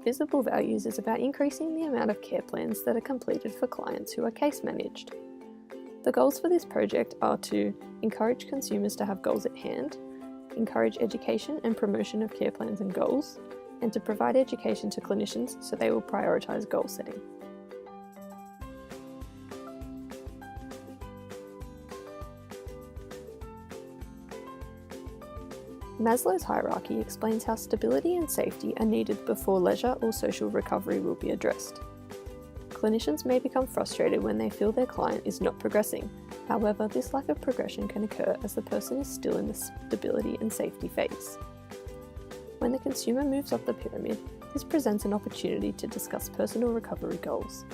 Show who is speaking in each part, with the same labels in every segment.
Speaker 1: Visible values is about increasing the amount of care plans that are completed for clients who are case managed. The goals for this project are to encourage consumers to have goals at hand, encourage education and promotion of care plans and goals, and to provide education to clinicians so they will prioritise goal setting. Maslow's hierarchy explains how stability and safety are needed before leisure or social recovery will be addressed. Clinicians may become frustrated when they feel their client is not progressing. However, this lack of progression can occur as the person is still in the stability and safety phase. When the consumer moves up the pyramid, this presents an opportunity to discuss personal recovery goals.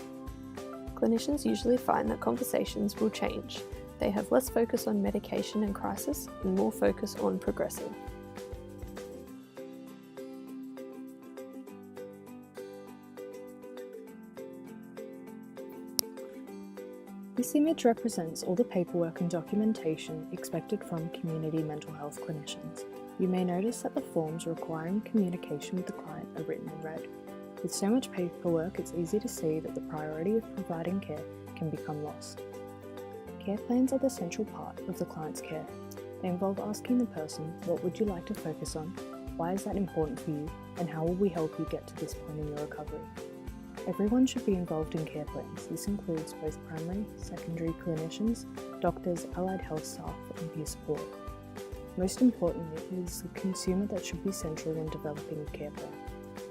Speaker 1: Clinicians usually find that conversations will change. They have less focus on medication and crisis and more focus on progressing.
Speaker 2: This image represents all the paperwork and documentation expected from community mental health clinicians. You may notice that the forms requiring communication with the client are written in red. With so much paperwork, it's easy to see that the priority of providing care can become lost. Care plans are the central part of the client's care. They involve asking the person, what would you like to focus on? Why is that important for you? And how will we help you get to this point in your recovery? Everyone should be involved in care plans. This includes both primary, secondary clinicians, doctors, allied health staff, and peer support. Most importantly, it is the consumer that should be central in developing a care plan.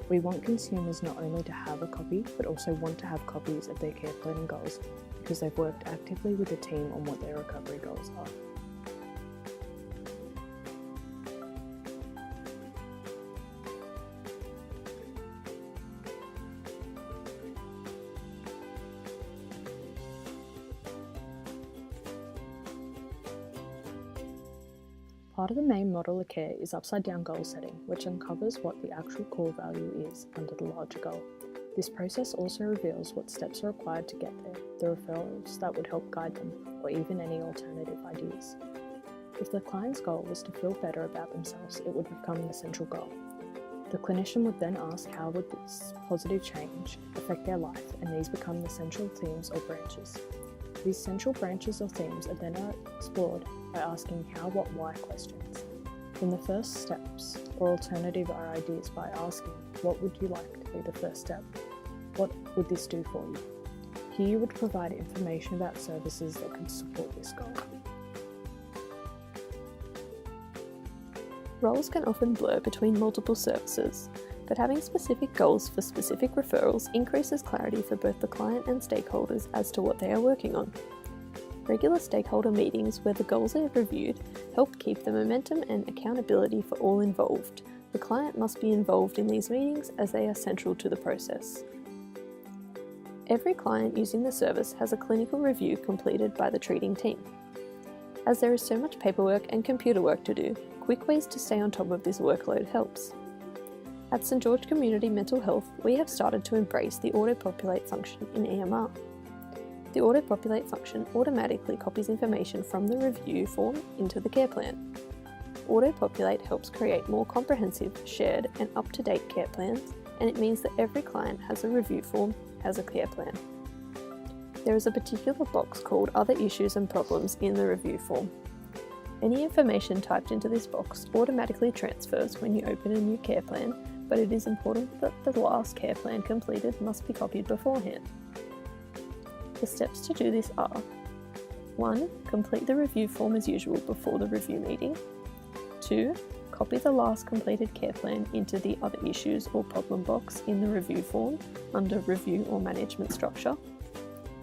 Speaker 2: We want consumers not only to have a copy, but also want to have copies of their care plan and goals because they've worked actively with the team on what their recovery goals are. Part of the main model of care is upside-down goal setting, which uncovers what the actual core value is under the larger goal. This process also reveals what steps are required to get there, the referrals that would help guide them, or even any alternative ideas. If the client's goal was to feel better about themselves, it would become the central goal. The clinician would then ask how would this positive change affect their life, and these become the central themes or branches. These central branches or themes are then explored by asking how, what, why questions. In the first steps or alternative are ideas by asking, what would you like to be the first step? What would this do for you? Here you would provide information about services that could support this goal.
Speaker 1: Roles can often blur between multiple services, but having specific goals for specific referrals increases clarity for both the client and stakeholders as to what they are working on. Regular stakeholder meetings where the goals are reviewed help keep the momentum and accountability for all involved. The client must be involved in these meetings as they are central to the process. Every client using the service has a clinical review completed by the treating team. As there is so much paperwork and computer work to do, quick ways to stay on top of this workload helps. At St George Community Mental Health, we have started to embrace the auto-populate function in EMR. The auto-populate function automatically copies information from the review form into the care plan. Auto-populate helps create more comprehensive, shared and up-to-date care plans, and it means that every client has a review form, has a care plan. There is a particular box called Other Issues and Problems in the review form. Any information typed into this box automatically transfers when you open a new care plan, but it is important that the last care plan completed must be copied beforehand. The steps to do this are: 1. Complete the review form as usual before the review meeting. 2. Copy the last completed care plan into the Other Issues or Problem box in the review form under Review or Management Structure.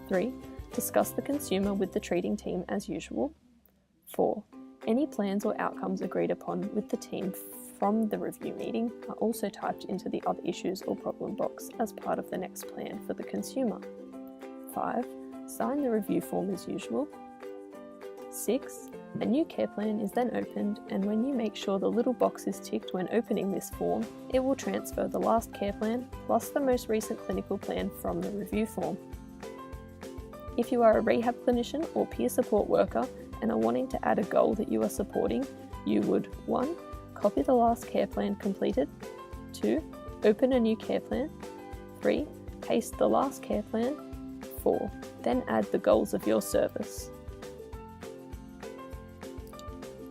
Speaker 1: 3. Discuss the consumer with the treating team as usual. 4. Any plans or outcomes agreed upon with the team from the review meeting are also typed into the Other Issues or Problem box as part of the next plan for the consumer. 5. Sign the review form as usual. 6. A new care plan is then opened, and when you make sure the little box is ticked when opening this form, it will transfer the last care plan plus the most recent clinical plan from the review form. If you are a rehab clinician or peer support worker and are wanting to add a goal that you are supporting, you would 1. Copy the last care plan completed. 2. Open a new care plan. 3. Paste the last care plan. 4. Then add the goals of your service.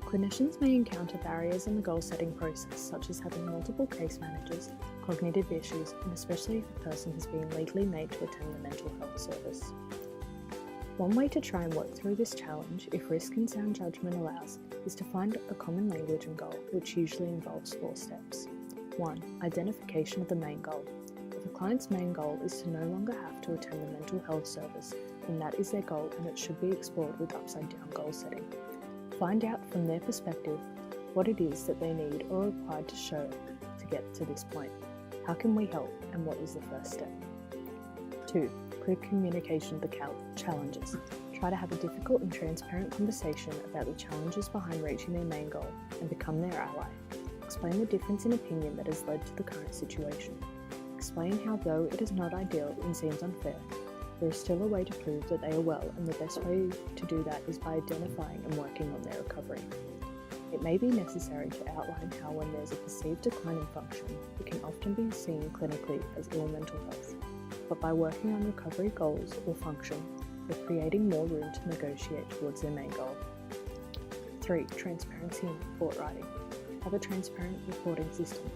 Speaker 2: Clinicians may encounter barriers in the goal-setting process, such as having multiple case managers, cognitive issues, and especially if a person has been legally made to attend the mental health service. One way to try and work through this challenge, if risk and sound judgment allows, is to find a common language and goal, which usually involves 4 steps. 1. Identification of the main goal. If a client's main goal is to no longer have to attend the mental health service, then that is their goal and it should be explored with upside-down goal setting. Find out from their perspective what it is that they need or are required to show to get to this point. How can we help and what is the first step? 2. Clear communication of the challenges. Try to have a difficult and transparent conversation about the challenges behind reaching their main goal and become their ally. Explain the difference in opinion that has led to the current situation. Explain how, though it is not ideal and seems unfair, there is still a way to prove that they are well, and the best way to do that is by identifying and working on their recovery. It may be necessary to outline how, when there's a perceived decline in function, it can often be seen clinically as ill mental health. But by working on recovery goals or function, they're creating more room to negotiate towards their main goal. 3. Transparency in report writing. Have a transparent reporting system.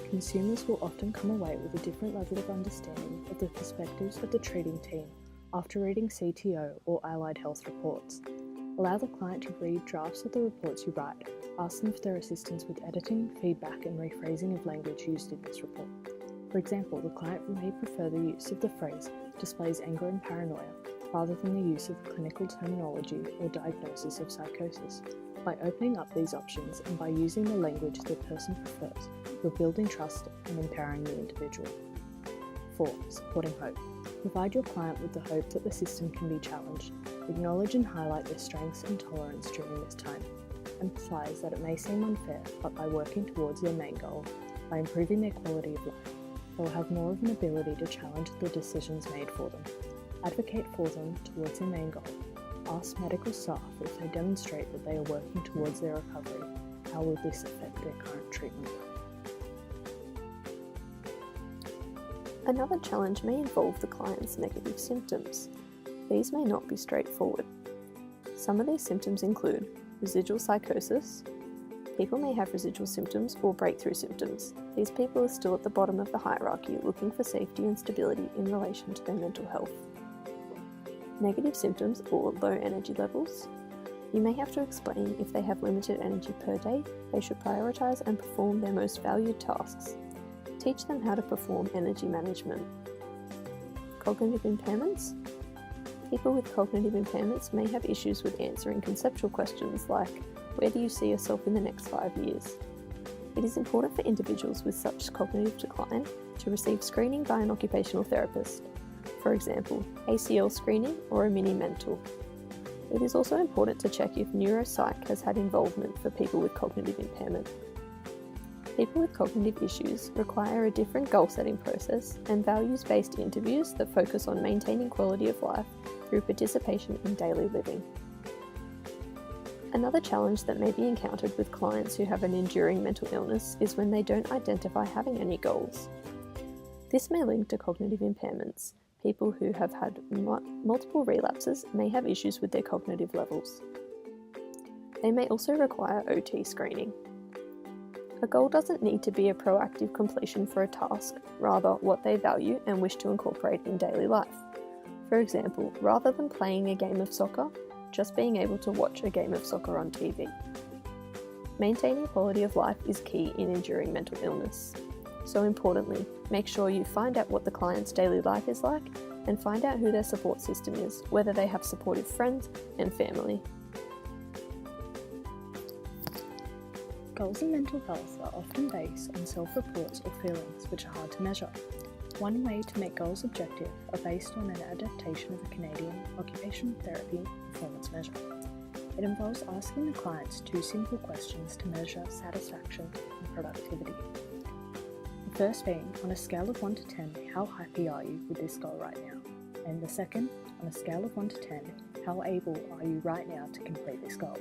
Speaker 2: Consumers will often come away with a different level of understanding of the perspectives of the treating team after reading CTO or allied health reports. Allow the client to read drafts of the reports you write. Ask them for their assistance with editing, feedback, and rephrasing of language used in this report. For example, the client may prefer the use of the phrase displays anger and paranoia rather than the use of clinical terminology or diagnosis of psychosis. By opening up these options and by using the language the person prefers, you're building trust and empowering the individual. 4. Supporting hope. Provide your client with the hope that the system can be challenged. Acknowledge and highlight their strengths and tolerance during this time. Emphasize that it may seem unfair, but by working towards their main goal, by improving their quality of life, they will have more of an ability to challenge the decisions made for them. Advocate for them towards their main goal. Ask medical staff if they demonstrate that they are working towards their recovery. How will this affect their current treatment?
Speaker 1: Another challenge may involve the client's negative symptoms. These may not be straightforward. Some of these symptoms include residual psychosis. People may have residual symptoms or breakthrough symptoms. These people are still at the bottom of the hierarchy, looking for safety and stability in relation to their mental health. Negative symptoms or low energy levels. You may have to explain if they have limited energy per day, they should prioritise and perform their most valued tasks. Teach them how to perform energy management. Cognitive impairments. People with cognitive impairments may have issues with answering conceptual questions like, where do you see yourself in the next 5 years? It is important for individuals with such cognitive decline to receive screening by an occupational therapist. For example, ACL screening or a mini-mental. It is also important to check if neuropsych has had involvement for people with cognitive impairment. People with cognitive issues require a different goal-setting process and values-based interviews that focus on maintaining quality of life through participation in daily living. Another challenge that may be encountered with clients who have an enduring mental illness is when they don't identify having any goals. This may link to cognitive impairments. People who have had multiple relapses may have issues with their cognitive levels. They may also require OT screening. A goal doesn't need to be a proactive completion for a task, rather what they value and wish to incorporate in daily life. For example, rather than playing a game of soccer, just being able to watch a game of soccer on TV. Maintaining quality of life is key in enduring mental illness. So importantly, make sure you find out what the client's daily life is like and find out who their support system is, whether they have supportive friends and family.
Speaker 2: Goals in mental health are often based on self-reports or feelings which are hard to measure. One way to make goals objective are based on an adaptation of the Canadian Occupational Therapy Performance Measure. It involves asking the clients 2 simple questions to measure satisfaction and productivity. The first being, on a scale of 1 to 10, how happy are you with this goal right now? And the second, on a scale of 1 to 10, how able are you right now to complete this goal?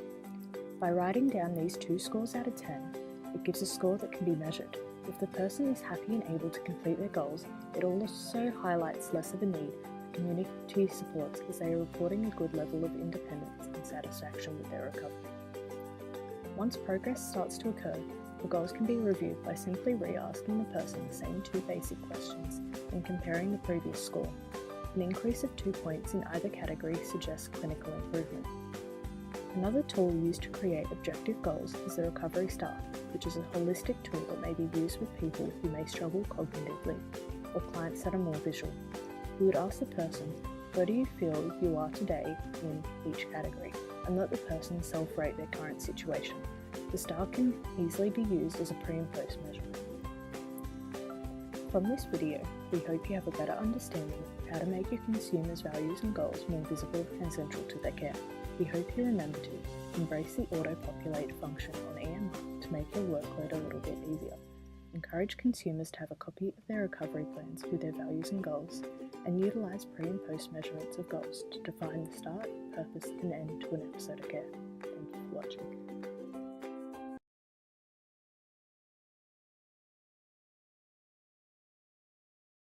Speaker 2: By writing down these 2 scores out of 10, it gives a score that can be measured. If the person is happy and able to complete their goals, it also highlights less of a need for community supports as they are reporting a good level of independence and satisfaction with their recovery. Once progress starts to occur, the goals can be reviewed by simply re-asking the person the same 2 basic questions and comparing the previous score. An increase of 2 points in either category suggests clinical improvement. Another tool used to create objective goals is the Recovery Star, which is a holistic tool that may be used with people who may struggle cognitively or clients that are more visual. We would ask the person, where do you feel you are today in each category, and let the person self-rate their current situation. The star can easily be used as a pre and post measurement. From this video, we hope you have a better understanding of how to make your consumers' values and goals more visible and central to their care. We hope you remember to embrace the auto-populate function on EMR to make your workload a little bit easier. Encourage consumers to have a copy of their recovery plans with their values and goals, and utilise pre and post measurements of goals to define the start, purpose and end to an episode of care. Thank you for watching.